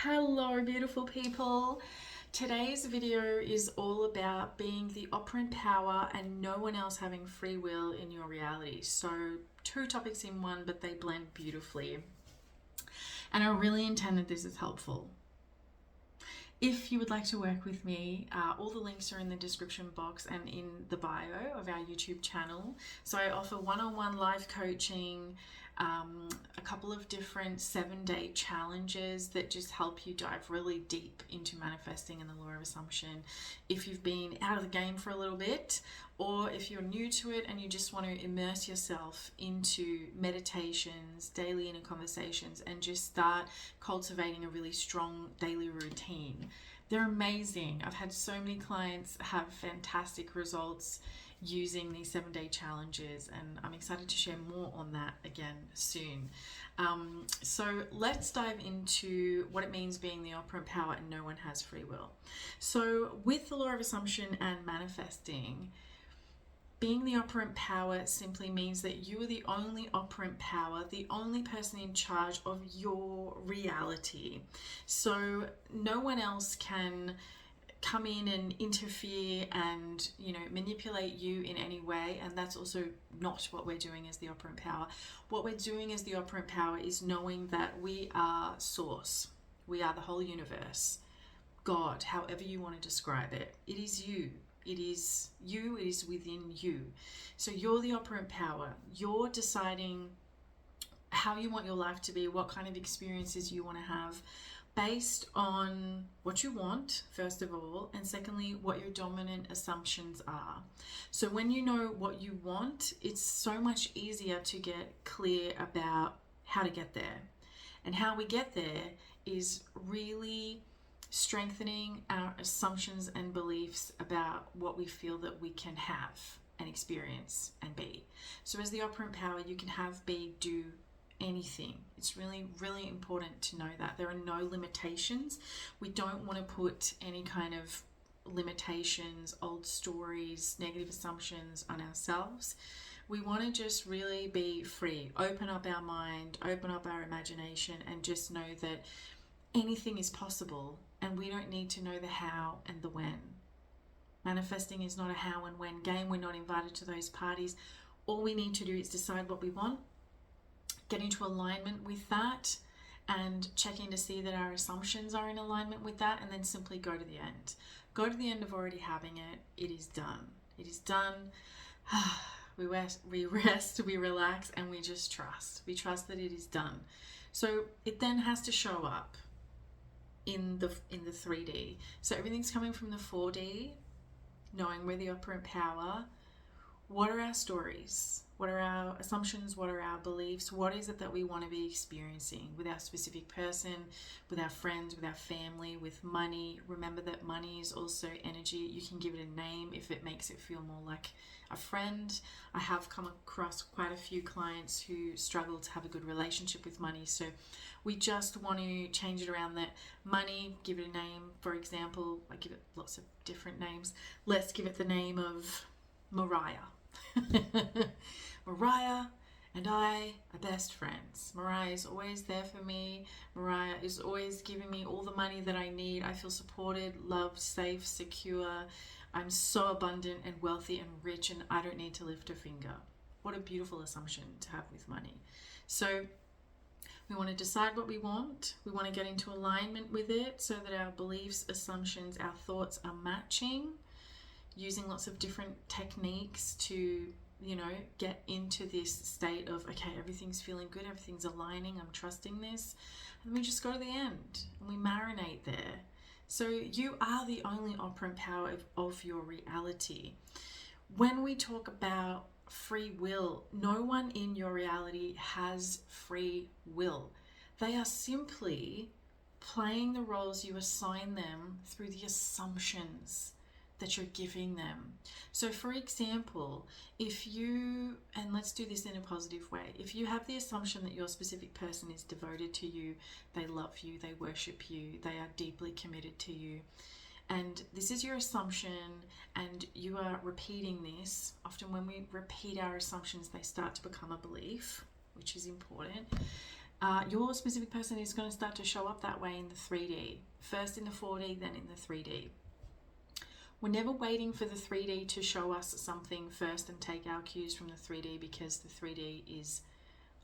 Hello, beautiful people. Today's video is all about being the operant power and no one else having free will in your reality. So, two topics in one, but they blend beautifully. And I really intended this as helpful. If you would like to work with me, all the links are in the description box and in the bio of our YouTube channel. So I offer one-on-one live coaching, a couple of different 7-day challenges that just help you dive really deep into manifesting and the law of assumption. If you've been out of the game for a little bit, or if you're new to it and you just want to immerse yourself into meditations, daily inner conversations, and just start cultivating a really strong daily routine. They're amazing. I've had so many clients have fantastic results using these 7-day challenges, and I'm excited to share more on that again soon. So let's dive into what it means being the operant power and no one has free will. So with the law of assumption and manifesting, being the operant power simply means that you are the only operant power, the only person in charge of your reality. So no one else can come in and interfere and manipulate you in any way, and that's also not what we're doing as the operant power. What we're doing as the operant power is knowing that we are source, we are the whole universe, God, however you want to describe it. It is you. It is you, it is within you. So you're the operant power. You're deciding how you want your life to be, what kind of experiences you want to have, based on what you want, first of all, and secondly, what your dominant assumptions are. So when you know what you want, it's so much easier to get clear about how to get there. And how we get there is really strengthening our assumptions and beliefs about what we feel that we can have and experience and be. So as the operant power, you can have, be, do anything. It's really, really important to know that there are no limitations. We don't want to put any kind of limitations, old stories, negative assumptions on ourselves. We want to just really be free, open up our mind, open up our imagination, and just know that anything is possible, and we don't need to know the how and the when. Manifesting is not a how and when game. We're not invited to those parties. All we need to do is decide what we want, get into alignment with that, and check in to see that our assumptions are in alignment with that, and then simply go to the end. Go to the end of already having it. It is done. It is done. We rest, we relax, and we just trust. We trust that it is done. So it then has to show up in the 3D. So everything's coming from the 4D, knowing we're the operant power. What are our stories? What are our assumptions? What are our beliefs? What is it that we want to be experiencing with our specific person, with our friends, with our family, with money? Remember that money is also energy. You can give it a name if it makes it feel more like a friend. I have come across quite a few clients who struggle to have a good relationship with money. So we just want to change it around that money, give it a name. For example, I give it lots of different names. Let's give it the name of Mariah. Mariah and I are best friends. Mariah is always there for me. Mariah is always giving me all the money that I need. I feel supported, loved, safe, secure. I'm so abundant and wealthy and rich, and I don't need to lift a finger. What a beautiful assumption to have with money. So we want to decide what we want. We want to get into alignment with it so that our beliefs, assumptions, our thoughts are matching, using lots of different techniques to get into this state of, okay, everything's feeling good, everything's aligning, I'm trusting this. And we just go to the end and we marinate there. So you are the only operant power of your reality. When we talk about free will, no one in your reality has free will. They are simply playing the roles you assign them through the assumptions that you're giving them. So for example, and let's do this in a positive way, if you have the assumption that your specific person is devoted to you, they love you, they worship you, they are deeply committed to you, and this is your assumption, and you are repeating this, often when we repeat our assumptions, they start to become a belief, which is important. Your specific person is going to start to show up that way in the 3D. First in the 4D, then in the 3D. We're never waiting for the 3D to show us something first and take our cues from the 3D, because the 3D is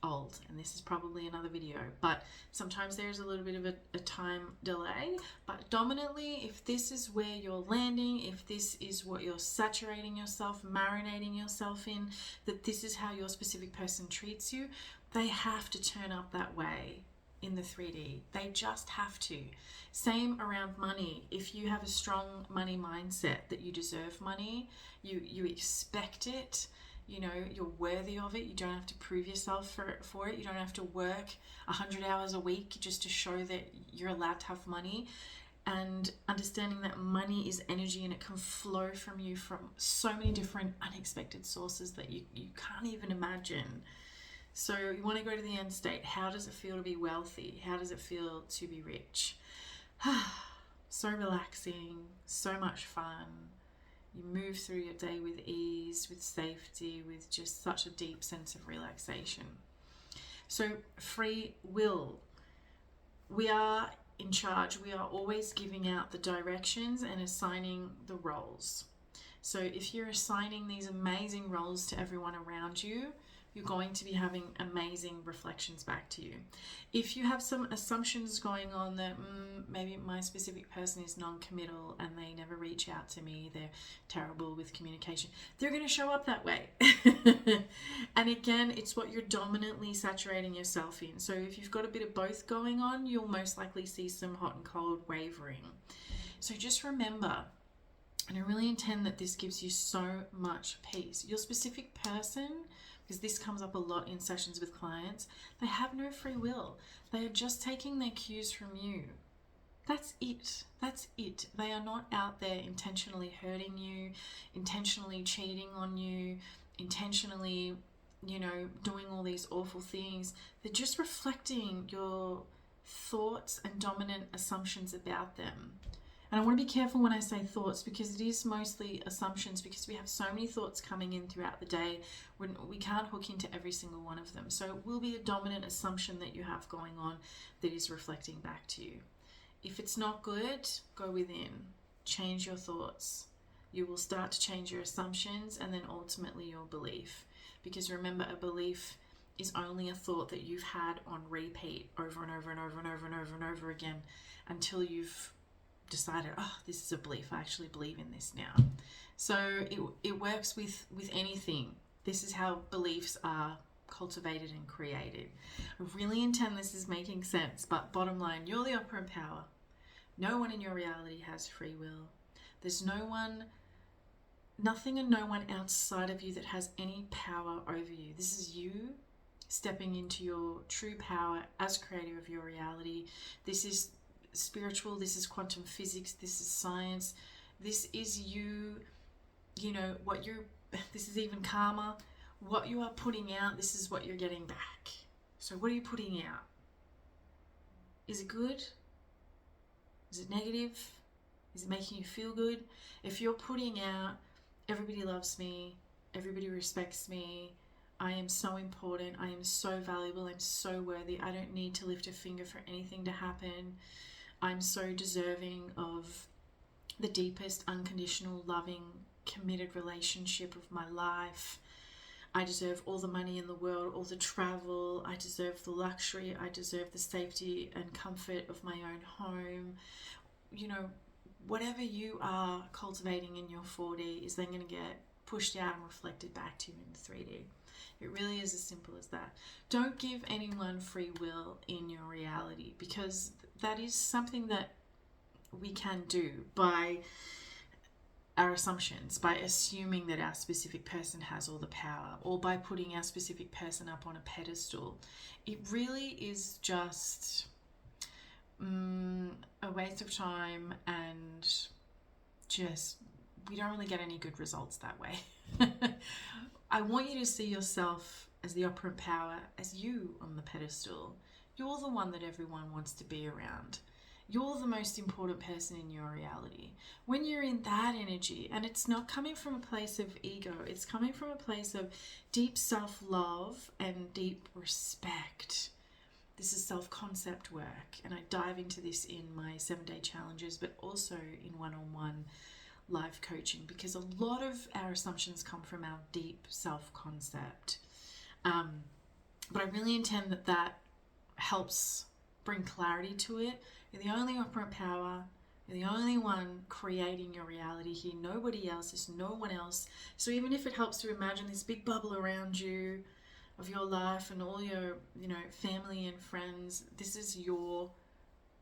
old, and this is probably another video, but sometimes there's a little bit of a time delay. But dominantly, if this is where you're landing, if this is what you're saturating yourself, marinating yourself in, that this is how your specific person treats you, they have to turn up that way in the 3D. They just have to. Same around money. If you have a strong money mindset that you deserve money, you expect it, you know, you're worthy of it. You don't have to prove yourself for it. You don't have to work 100 hours a week just to show that you're allowed to have money. And understanding that money is energy and it can flow from you from so many different unexpected sources that you can't even imagine. So you want to go to the end state. How does it feel to be wealthy? How does it feel to be rich? So relaxing, so much fun. You move through your day with ease, with safety, with just such a deep sense of relaxation. So free will. We are in charge. We are always giving out the directions and assigning the roles. So if you're assigning these amazing roles to everyone around you, you're going to be having amazing reflections back to you. If you have some assumptions going on that maybe my specific person is non-committal and they never reach out to me, they're terrible with communication, they're going to show up that way. And again, it's what you're dominantly saturating yourself in. So if you've got a bit of both going on, you'll most likely see some hot and cold wavering. So just remember, and I really intend that this gives you so much peace. Your specific person, because this comes up a lot in sessions with clients, they have no free will. They are just taking their cues from you. That's it. That's it. They are not out there intentionally hurting you, intentionally cheating on you, intentionally, you know, doing all these awful things. They're just reflecting your thoughts and dominant assumptions about them. And I want to be careful when I say thoughts, because it is mostly assumptions, because we have so many thoughts coming in throughout the day when we can't hook into every single one of them. So it will be a dominant assumption that you have going on that is reflecting back to you. If it's not good, go within, change your thoughts. You will start to change your assumptions and then ultimately your belief. Because remember, a belief is only a thought that you've had on repeat over and over and over and over and over and over again until you've decided, oh, this is a belief. I actually believe in this now. So it works with anything. This is how beliefs are cultivated and created. I really intend this is making sense, but bottom line, you're the operant power. No one in your reality has free will. There's nothing and no one outside of you that has any power over you. This is you stepping into your true power as creator of your reality. This is spiritual, this is quantum physics, this is science, this is you, you know, this is even karma. What you are putting out, this is what you're getting back. So what are you putting out? Is it good? Is it negative? Is it making you feel good? If you're putting out, everybody loves me, everybody respects me, I am so important, I am so valuable, I'm so worthy, I don't need to lift a finger for anything to happen, I'm so deserving of the deepest, unconditional, loving, committed relationship of my life. I deserve all the money in the world, all the travel. I deserve the luxury. I deserve the safety and comfort of my own home. You know, whatever you are cultivating in your 4D is then going to get pushed out and reflected back to you in the 3D. It really is as simple as that. Don't give anyone free will in your reality, because that is something that we can do by our assumptions, by assuming that our specific person has all the power, or by putting our specific person up on a pedestal. It really is just a waste of time, and just we don't really get any good results that way. I want you to see yourself as the operant power, as you on the pedestal. You're the one that everyone wants to be around. You're the most important person in your reality. When you're in that energy, and it's not coming from a place of ego, it's coming from a place of deep self-love and deep respect. This is self-concept work, and I dive into this in my 7-day challenges, but also in one-on-one live coaching, because a lot of our assumptions come from our deep self-concept. But I really intend that helps bring clarity to it. You're the only operant power. You're the only one creating your reality here. Nobody else. There's no one else. So even if it helps to imagine this big bubble around you of your life and all your, family and friends, this is your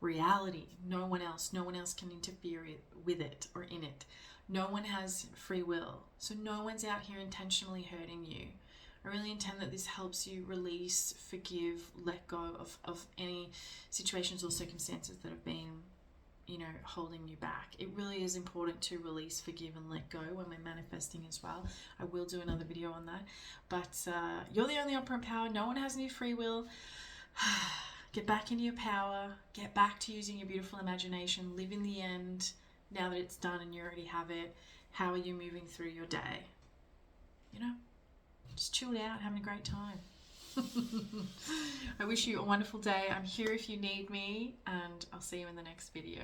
reality. No one else can interfere with it or in it. No one has free will. So no one's out here intentionally hurting you. I really intend that this helps you release, forgive, let go of any situations or circumstances that have been, holding you back. It really is important to release, forgive, and let go when we're manifesting as well. I will do another video on that. But you're the only operant power. No one has any free will. Get back into your power. Get back to using your beautiful imagination. Live in the end now that it's done and you already have it. How are you moving through your day? Just chilled out, having a great time. I wish you a wonderful day. I'm here if you need me, and I'll see you in the next video.